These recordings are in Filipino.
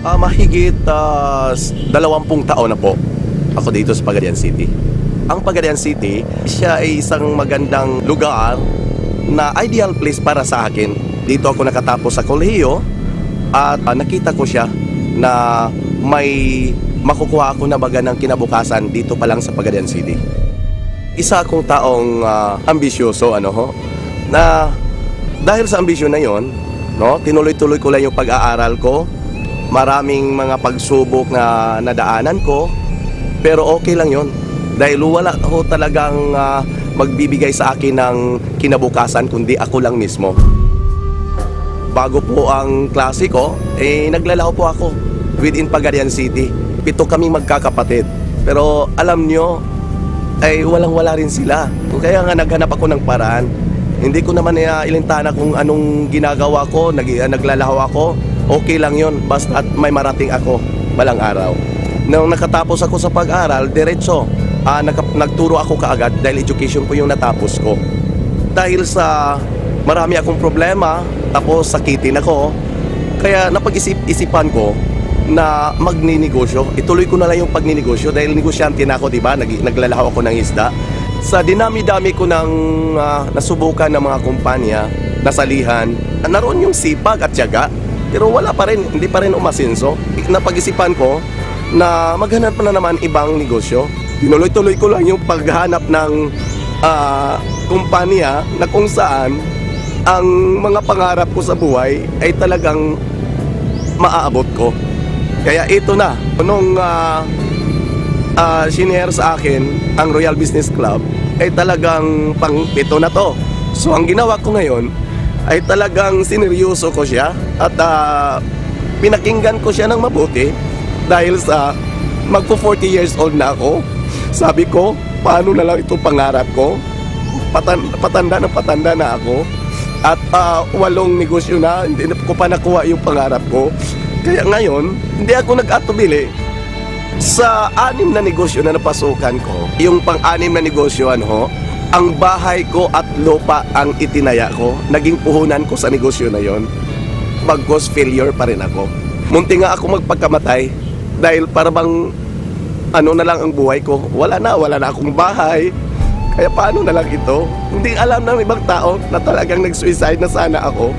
Mahigit 20 taon na po ako dito sa Pagadian City. Ang Pagadian City, siya ay isang magandang lugar na ideal place para sa akin. Dito ako nakatapos sa kolehiyo at nakita ko siya na may makukuha ako na baga ng kinabukasan dito pa lang sa Pagadian City. Isa akong taong ambisyoso, na dahil sa ambisyon na yon, tinuloy-tuloy ko lang yung pag-aaral ko. Maraming mga pagsubok na nadaanan ko, pero okay lang yon dahil wala ako talagang magbibigay sa akin ng kinabukasan kundi ako lang mismo. Bago po ang klase ko, naglalaho po ako within Pagadian City. 7 kaming magkakapatid, pero alam nyo, walang-wala rin sila. Kaya nga naghanap ako ng paraan. Hindi ko naman ilintana kung anong ginagawa ko, naglalaho ako. Okay lang yon, basta may marating ako balang araw. Nung nakatapos ako sa pag-aral, diretso, nagturo ako kaagad dahil education po yung natapos ko. Dahil sa marami akong problema, tapos sakitin ako, kaya napag-isipan ko na magninegosyo. Ituloy ko na lang yung pagninegosyo dahil negosyante na ako, diba? Naglalaho ako ng isda. Sa dinami-dami ko ng nasubukan ng mga kumpanya, nasalihan, naroon yung sipag at tiyaga. Pero wala pa rin, hindi pa rin umasenso. Napag-isipan ko na maghanap na naman ibang negosyo. Tinuloy-tuloy ko lang yung paghanap ng kumpanya na kung saan ang mga pangarap ko sa buhay ay talagang maaabot ko. Kaya ito na, nung shinare sa akin ang Royal Business Club ay talagang pang-7 na to. So ang ginawa ko ngayon ay talagang sineryoso ko siya at pinakinggan ko siya ng mabuti dahil sa magpo 40 years old na ako. Sabi ko, paano na lang itong pangarap ko? Patanda na ako at 8 negosyo na, hindi ko pa nakuha yung pangarap ko. Kaya ngayon, hindi ako nag-atubili sa 6 na negosyo na napasukan ko. Yung pang-6 na negosyo, ang bahay ko at lupa ang itinaya ko. Naging puhunan ko sa negosyo na yon. Bagkus failure pa rin ako. Munti nga ako magpagkamatay dahil para bang na lang ang buhay ko. Wala na akong bahay. Kaya paano na lang ito? Hindi alam ng ibang tao na talagang nag-suicide na sana ako.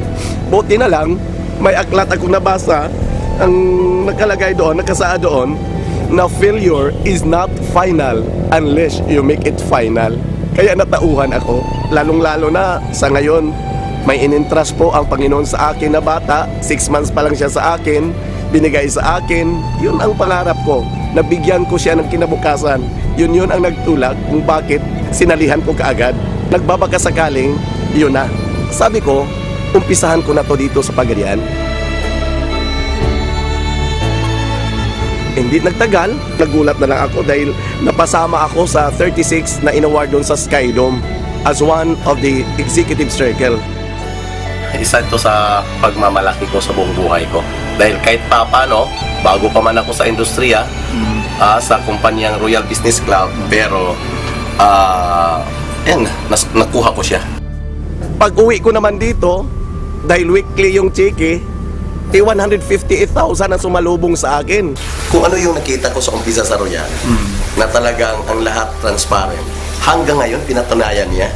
Buti na lang, may aklat akong nabasa. Ang nakalagay doon, nakasaad doon, na failure is not final unless you make it final. Kaya natauhan ako, lalong-lalo na sa ngayon, may inintrust po ang Panginoon sa akin na bata. 6 months pa lang siya sa akin, binigay sa akin. Yun ang pangarap ko, nabigyan ko siya ng kinabukasan. Yun ang nagtulak kung bakit sinalihan ko kaagad. Nagbabaka sakaling, yun na. Sabi ko, umpisahan ko na to dito sa Pagadian. Hindi nagtagal, nagulat na lang ako dahil napasama ako sa 36 na inaward doon sa Skydome as one of the executive circle. Isa ito sa pagmamalaki ko sa buong buhay ko. Dahil kahit paano, bago pa man ako sa industriya, sa kumpanyang Royal Business Club, pero nakuha ko siya. Pag uwi ko naman dito, dahil weekly yung cheque, 158,000 ang sumalubong sa akin. Kung ano yung nakita ko sa umpisa sa Royal, na talagang ang lahat transparent. Hanggang ngayon, pinatunayan niya.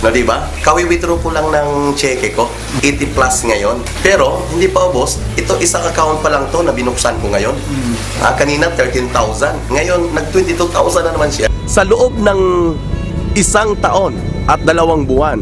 Na diba? Kawi-withdraw ko lang ng cheque ko. 80 plus ngayon. Pero, hindi pa ubos. Ito, isang account pa lang to na binuksan ko ngayon. Kanina, 13,000. Ngayon, nag-22,000 na naman siya. Sa loob ng 1 taon at 2 buwan,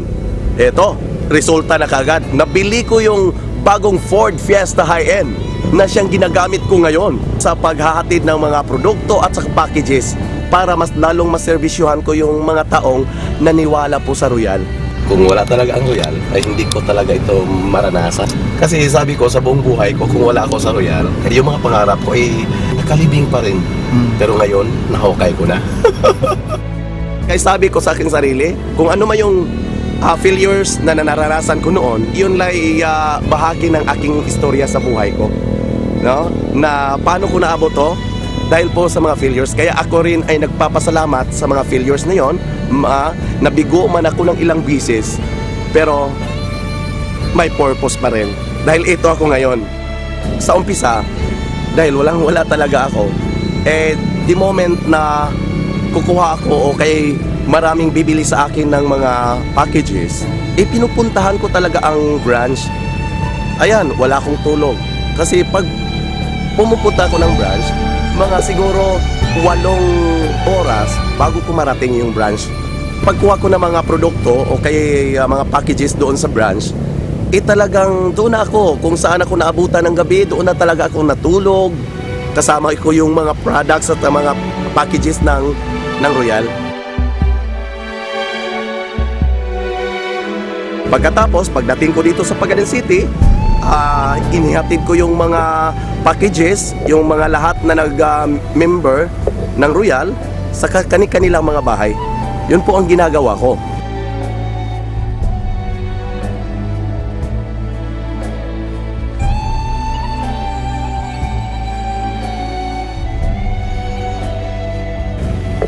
eto, resulta na kagad. Nabili ko yung bagong Ford Fiesta High-End na siyang ginagamit ko ngayon sa paghahatid ng mga produkto at sa packages para mas lalong maservisyohan ko yung mga taong naniwala po sa Royal. Kung wala talaga ang Royal, ay hindi ko talaga ito maranasan. Kasi sabi ko sa buong buhay ko, kung wala ako sa Royal, yung mga pangarap ko ay nakalibing pa rin. Pero ngayon, nahukay ko na. Kaya sabi ko sa aking sarili, kung ano man yung failures na naranasan ko noon, yun ay bahagi ng aking istorya sa buhay ko. Na paano ko naabot to? Dahil po sa mga failures. Kaya ako rin ay nagpapasalamat sa mga failures na yon. Nabigo man ako ng ilang bisis, pero may purpose pa rin. Dahil ito ako ngayon. Sa umpisa, dahil wala talaga ako. The moment na kukuha ako o kay maraming bibili sa akin ng mga packages, pinupuntahan ko talaga ang branch. Ayan, wala akong tulog. Kasi pag pumupunta ako ng branch, mga siguro 8 oras bago ko marating yung branch. Pagkuha ko ng mga produkto o kay mga packages doon sa branch, talagang doon na ako. Kung saan ako naabutan ng gabi, doon na talaga ako natulog. Kasama ko yung mga products at mga packages ng Royal. Pagkatapos, pagdating ko dito sa Pagayan City, inihatid ko yung mga packages, yung mga lahat na nag-member ng Royal sa kanilang mga bahay. Yun po ang ginagawa ko.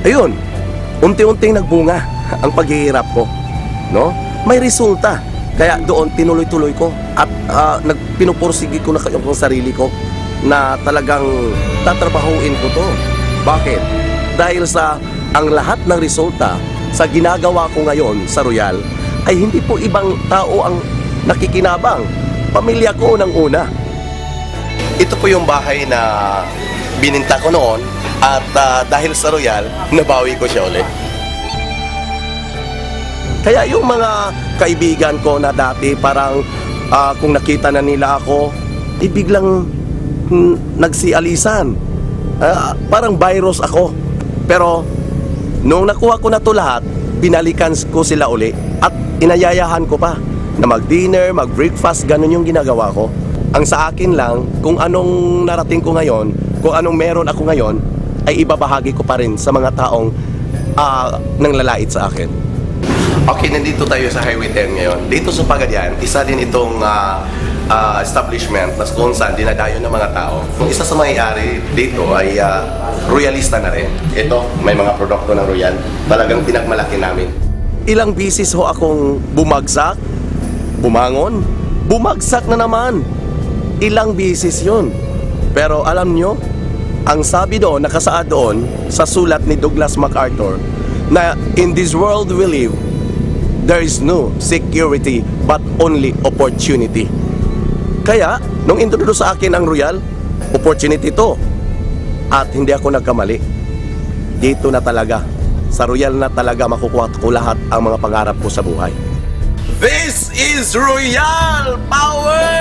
Ayun, unti-unting nagbunga ang paghihirap ko, no? May resulta. Kaya doon tinuloy-tuloy ko at pinupursige ko na yung sarili ko na talagang tatrabahuin ko to. Bakit? Dahil sa ang lahat ng resulta sa ginagawa ko ngayon sa Royal ay hindi po ibang tao ang nakikinabang. Pamilya ko unang una. Ito po yung bahay na bininta ko noon at dahil sa Royal, nabawi ko siya ulit. Kaya yung mga kaibigan ko na dati parang kung nakita na nila ako, biglang nagsialisan. Parang virus ako. Pero nung nakuha ko na to lahat, binalikan ko sila uli at inayayahan ko pa na mag-dinner, mag-breakfast, ganun yung ginagawa ko. Ang sa akin lang, kung anong narating ko ngayon, kung anong meron ako ngayon, ay ibabahagi ko pa rin sa mga taong nanglalait sa akin. Okay, nandito tayo sa Highway 10 ngayon. Dito sa Pagayan, isa din itong establishment na kung saan dinadayo ng mga tao. Kung isa sa may-ari dito ay royalista na rin. Ito, may mga produkto ng Royal. Talagang pinagmalaki namin. Ilang bisis ho akong bumagsak, bumangon, bumagsak na naman. Ilang bisis yun. Pero alam nyo, ang sabi doon, nakasaad doon sa sulat ni Douglas MacArthur na in this world we live, there is no security but only opportunity. Kaya, nung introduce sa akin ang Royal, opportunity to. At hindi ako nagkamali. Dito na talaga. Sa Royal na talaga makukuha ko lahat ang mga pangarap ko sa buhay. This is Royal Power!